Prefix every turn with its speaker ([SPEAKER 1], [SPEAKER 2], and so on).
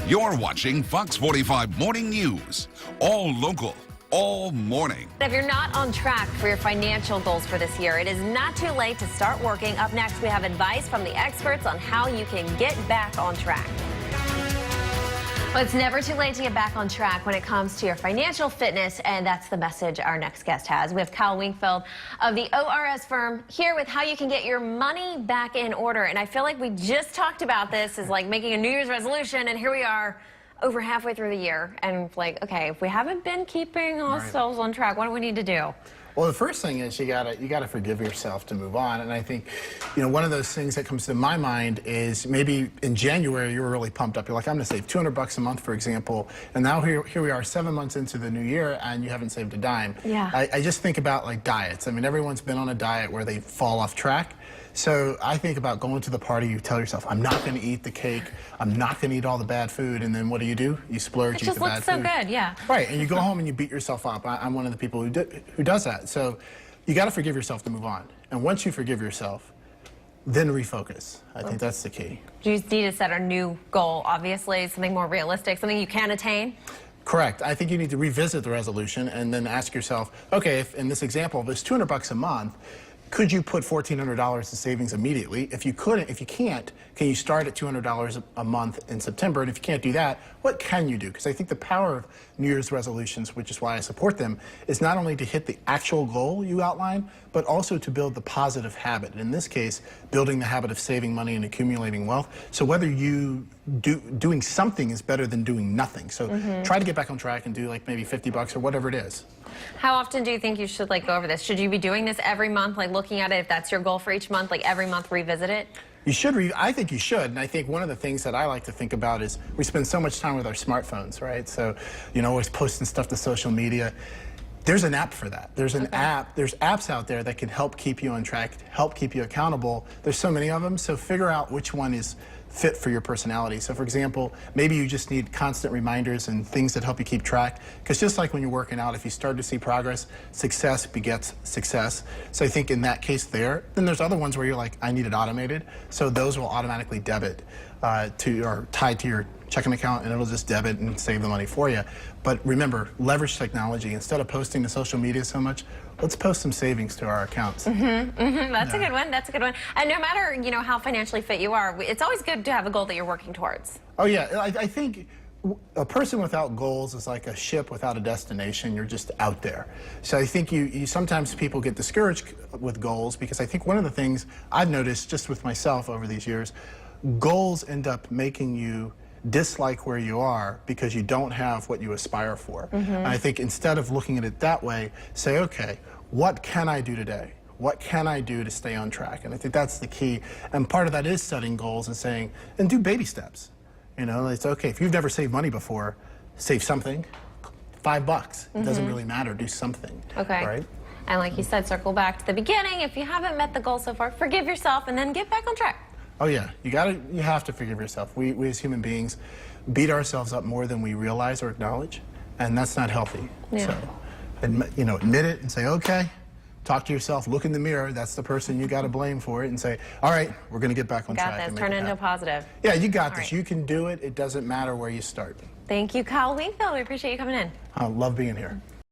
[SPEAKER 1] You're watching Fox 45 Morning News. All local, all morning.
[SPEAKER 2] If you're not on track for your financial goals for this year, it is not too late to start working. Up next, we have advice from the experts on how you can get back on track. Well, it's never too late to get back on track when it comes to your financial fitness, and that's the message our next guest has. We have Kyle Winkfield of the ORS firm here with how you can get your money back in order. And I feel like we just talked about this as like making a New Year's resolution, and here we are over halfway through the year. And like, okay, if we haven't been keeping ourselves on track, what do we need to do?
[SPEAKER 3] Well, the first thing is you gotta forgive yourself to move on. And I think, one of those things that comes to my mind is maybe in January you were really pumped up. You're like, I'm gonna save $200 a month, for example. And now here we are 7 months into the new year and you haven't saved a dime.
[SPEAKER 2] Yeah.
[SPEAKER 3] I just think about like diets. I mean, everyone's been on a diet where they fall off track. So I think about going to the party, you tell yourself, I'm not going to eat the cake, I'm not going to eat all the bad food, and then what do? You splurge, eat the bad food.
[SPEAKER 2] It just looks so good, yeah.
[SPEAKER 3] Right, and you go home and you beat yourself up. I'm one of the people who does that. So you got to forgive yourself to move on. And once you forgive yourself, then refocus. I think that's the key.
[SPEAKER 2] You need to set a new goal, obviously, something more realistic, something you can attain.
[SPEAKER 3] Correct. I think you need to revisit the resolution and then ask yourself, okay, if in this example, if it's $200 a month, could you put $1,400 in savings immediately? If you can't, can you start at $200 a month in September? And if you can't do that, what can you do? Because I think the power of New Year's resolutions, which is why I support them, is not only to hit the actual goal you outline, but also to build the positive habit. And in this case, building the habit of saving money and accumulating wealth. So whether you doing something is better than doing nothing. So try to get back on track and do like maybe $50 or whatever it is.
[SPEAKER 2] How often do you think you should go over this? Should you be doing this every month, looking at it, if that's your goal for each month, every month revisit it?
[SPEAKER 3] You should. I think you should. And I think one of the things that I like to think about is we spend so much time with our smartphones, right? So, always posting stuff to social media. There's an app for that. There's an app. There's apps out there that can help keep you on track, help keep you accountable. There's so many of them. So figure out which one is fit for your personality. So for example, maybe you just need constant reminders and things that help you keep track. Because just like when you're working out, if you start to see progress, success begets success. So I think in that case there, then there's other ones where you're like, I need it automated. So those will automatically debit or tied to your checking account, and it'll just debit and save the money for you. But remember, leverage technology. Instead of posting to social media so much, let's post some savings to our accounts.
[SPEAKER 2] That's a good one. That's a good one. And no matter how financially fit you are, it's always good to have a goal that you're working towards.
[SPEAKER 3] Oh yeah, I think a person without goals is like a ship without a destination. You're just out there. So I think you sometimes people get discouraged with goals, because I think one of the things I've noticed just with myself over these years, goals end up making you dislike where you are because you don't have what you aspire for. And I think instead of looking at it that way, say, okay, what can I do today? What can I do to stay on track? And I think that's the key. And part of that is setting goals and saying, and do baby steps. It's okay. If you've never saved money before, save something. $5. It doesn't really matter. Do something.
[SPEAKER 2] Okay.
[SPEAKER 3] Right?
[SPEAKER 2] And like you said, circle back to the beginning. If you haven't met the goal so far, forgive yourself and then get back on track.
[SPEAKER 3] Oh yeah, you have to forgive yourself. We as human beings beat ourselves up more than we realize or acknowledge, and that's not healthy.
[SPEAKER 2] Yeah.
[SPEAKER 3] So, admit it and say, okay, talk to yourself, look in the mirror, that's the person you got to blame for it, and say, all right, we're going to get back on track.
[SPEAKER 2] Got this, turn it into a positive.
[SPEAKER 3] Yeah, you got this. You can do it. It doesn't matter where you start.
[SPEAKER 2] Thank you, Kyle Winkfield. We appreciate you coming in.
[SPEAKER 3] I love being here.